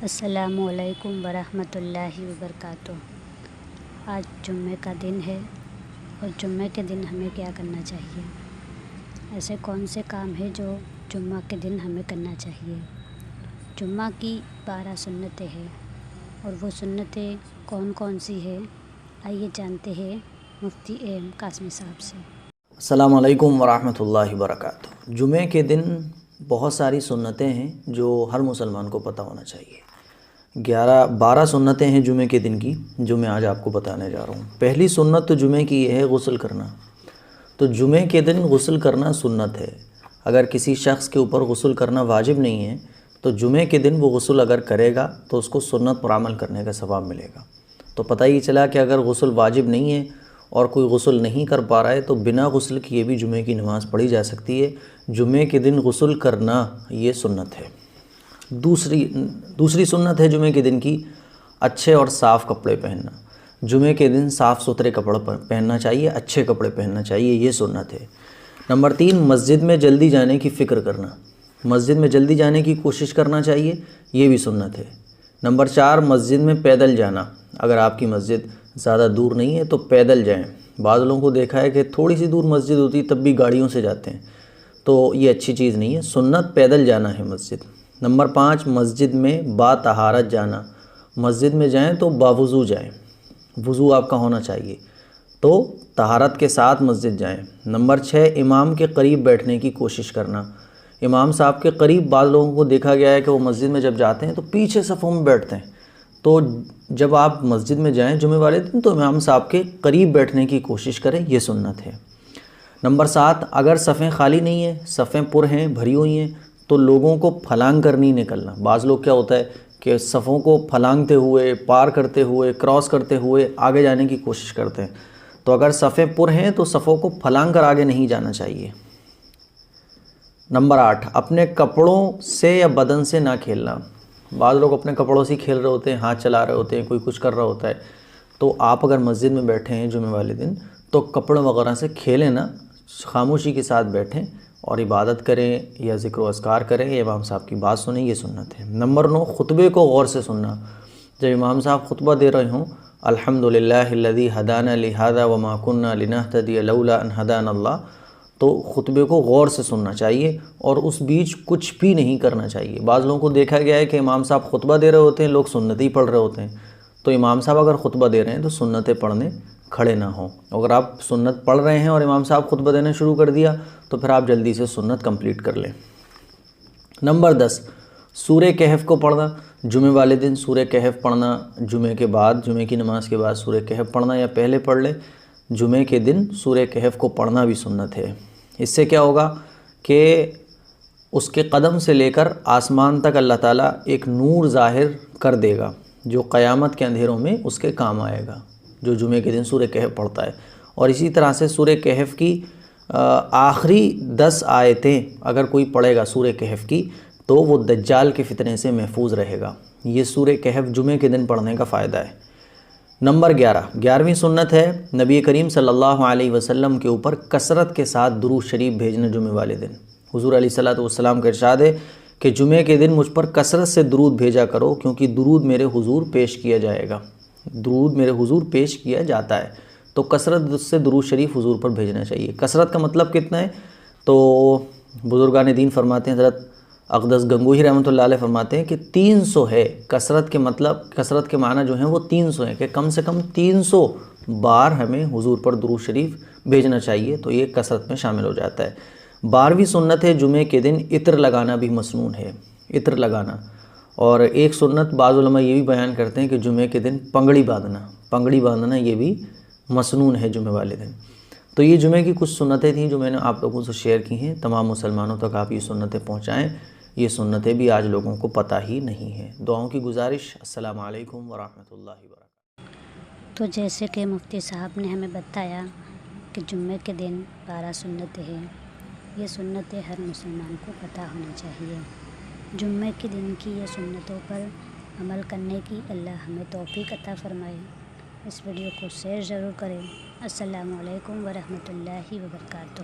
السلام علیکم ورحمۃ اللہ وبرکاتہ۔ آج جمعہ کا دن ہے اور جمعہ کے دن ہمیں کیا کرنا چاہیے؟ ایسے کون سے کام ہیں جو جمعہ کے دن ہمیں کرنا چاہیے؟ جمعہ کی 12 سنتیں ہیں اور وہ سنتیں کون کون سی ہیں، آئیے جانتے ہیں مفتی قاسمی صاحب سے۔ السلام علیکم ورحمۃ اللہ وبرکاتہ۔ جمعے کے دن بہت ساری سنتیں ہیں جو ہر مسلمان کو پتہ ہونا چاہیے۔ 12 سنتیں ہیں جمعے کے دن کی جو میں آج آپ کو بتانے جا رہا ہوں۔ پہلی سنت تو جمعے کی یہ ہے غسل کرنا۔ تو جمعے کے دن غسل کرنا سنت ہے۔ اگر کسی شخص کے اوپر غسل کرنا واجب نہیں ہے تو جمعے کے دن وہ غسل اگر کرے گا تو اس کو سنت پر عمل کرنے کا ثواب ملے گا۔ تو پتہ ہی چلا کہ اگر غسل واجب نہیں ہے اور کوئی غسل نہیں کر پا رہا ہے تو بنا غسل کیے بھی جمعے کی نماز پڑھی جا سکتی ہے۔ جمعے کے دن غسل کرنا یہ سنت ہے۔ دوسری سنت ہے جمعے کے دن کی اچھے اور صاف کپڑے پہننا۔ جمعے کے دن صاف ستھرے کپڑے پہننا چاہیے، اچھے کپڑے پہننا چاہیے، یہ سنت ہے۔ نمبر 3، مسجد میں جلدی جانے کی فکر کرنا۔ مسجد میں جلدی جانے کی کوشش کرنا چاہیے، یہ بھی سنت ہے۔ نمبر 4، مسجد میں پیدل جانا۔ اگر آپ کی مسجد زیادہ دور نہیں ہے تو پیدل جائیں۔ بعض لوگوں کو دیکھا ہے کہ تھوڑی سی دور مسجد ہوتی تب بھی گاڑیوں سے جاتے ہیں، تو یہ اچھی چیز نہیں ہے۔ سنت پیدل جانا ہے مسجد۔ نمبر 5، مسجد میں با طہارت جانا۔ مسجد میں جائیں تو باوضو جائیں، وضو آپ کا ہونا چاہیے، تو طہارت کے ساتھ مسجد جائیں۔ نمبر 6، امام کے قریب بیٹھنے کی کوشش کرنا۔ امام صاحب کے قریب بعض لوگوں کو دیکھا گیا ہے کہ وہ مسجد میں جب جاتے ہیں تو پیچھے صفوں میں بیٹھتے ہیں، تو جب آپ مسجد میں جائیں جمعے والے دن تو امام صاحب کے قریب بیٹھنے کی کوشش کریں، یہ سنت ہے۔ نمبر 7، اگر صفیں خالی نہیں ہیں، صفیں پر ہیں، بھری ہوئی ہیں، تو لوگوں کو پھلانگ کر نہیں نکلنا۔ بعض لوگ کیا ہوتا ہے کہ صفوں کو پھلانگتے ہوئے، پار کرتے ہوئے، کراس کرتے ہوئے آگے جانے کی کوشش کرتے ہیں، تو اگر صفیں پر ہیں تو صفوں کو پھلانگ کر آگے نہیں جانا چاہیے۔ نمبر 8، اپنے کپڑوں سے یا بدن سے نہ کھیلنا۔ بعض لوگ اپنے کپڑوں سے کھیل رہے ہوتے ہیں، ہاتھ چلا رہے ہوتے ہیں، کوئی کچھ کر رہا ہوتا ہے، تو آپ اگر مسجد میں بیٹھے ہیں جمعے والے دن تو کپڑوں وغیرہ سے کھیلیں نا، خاموشی کے ساتھ بیٹھیں اور عبادت کریں یا ذکر و اذکار کریں یا امام صاحب کی بات سنیں، یہ سنت ہے۔ نمبر 9، خطبے کو غور سے سننا۔ جب امام صاحب خطبہ دے رہے ہوں، الحمدللہ الذی ہدانا لہذا وما کنا لنہتدی لولا ان ہدانا اللہ، تو خطبے کو غور سے سننا چاہیے اور اس بیچ کچھ بھی نہیں کرنا چاہیے۔ بعض لوگوں کو دیکھا گیا ہے کہ امام صاحب خطبہ دے رہے ہوتے ہیں، لوگ سنتیں پڑھ رہے ہوتے ہیں، تو امام صاحب اگر خطبہ دے رہے ہیں تو سنتیں پڑھنے کھڑے نہ ہوں۔ اگر آپ سنت پڑھ رہے ہیں اور امام صاحب خطبہ دینا شروع کر دیا تو پھر آپ جلدی سے سنت کمپلیٹ کر لیں۔ نمبر 10، سورہ کہف کو پڑھنا۔ جمعے والے دن سورہ کہف پڑھنا، جمعے کے بعد، جمعے کی نماز کے بعد سورہ کہف پڑھنا یا پہلے پڑھ لیں، جمعے کے دن سورہ کہف کو پڑھنا بھی سنت ہے۔ اس سے کیا ہوگا کہ اس کے قدم سے لے کر آسمان تک اللہ تعالیٰ ایک نور ظاہر کر دے گا جو قیامت کے اندھیروں میں اس کے کام آئے گا، جو جمعے کے دن سورہ کہف پڑھتا ہے۔ اور اسی طرح سے سورہ کہف کی آخری 10 آیتیں اگر کوئی پڑھے گا سورہ کہف کی تو وہ دجال کے فتنے سے محفوظ رہے گا۔ یہ سورہ کہف جمعے کے دن پڑھنے کا فائدہ ہے۔ نمبر 11، سنت ہے نبی کریم صلی اللہ علیہ وسلم کے اوپر کثرت کے ساتھ درود شریف بھیجنا جمعے والے دن۔ حضور علیہ الصلوۃ والسلام کا ارشاد ہے کہ جمعے کے دن مجھ پر کثرت سے درود بھیجا کرو کیونکہ درود میرے حضور پیش کیا جائے گا، درود میرے حضور پیش کیا جاتا ہے، تو کثرت سے درود شریف حضور پر بھیجنا چاہیے۔ کثرت کا مطلب کتنا ہے؟ تو بزرگان دین فرماتے ہیں، حضرت اقدس گنگوہی رحمۃ اللہ علیہ فرماتے ہیں کہ 300 ہے۔ کثرت کے مطلب، کثرت کے معنی جو ہیں وہ 300 ہیں، کہ کم سے کم 300 بار ہمیں حضور پر درود شریف بھیجنا چاہیے، تو یہ کثرت میں شامل ہو جاتا ہے۔ 12ویں سنت ہے جمعے کے دن عطر لگانا بھی مسنون ہے، عطر لگانا۔ اور ایک سنت بعض علماء یہ بھی بیان کرتے ہیں کہ جمعے کے دن پگڑی باندھنا یہ بھی مسنون ہے جمعے والے دن۔ تو یہ جمعے کی کچھ سنتیں تھیں جو میں نے آپ لوگوں سے شیئر کی ہیں۔ تمام مسلمانوں تک آپ یہ سنتیں پہنچائیں، یہ سنتیں بھی آج لوگوں کو پتہ ہی نہیں ہیں۔ دعاؤں کی گزارش۔ السلام علیکم ورحمۃ اللہ وبرکاتہ۔ تو جیسے کہ مفتی صاحب نے ہمیں بتایا کہ جمعے کے دن 12 سنتیں ہیں، یہ سنتیں ہر مسلمان کو پتہ ہونی چاہیے۔ جمعے کے دن کی یہ سنتوں پر عمل کرنے کی اللہ ہمیں توفیق عطا فرمائے۔ اس ویڈیو کو شیئر ضرور کریں۔ السلام علیکم ورحمۃ اللہ وبرکاتہ۔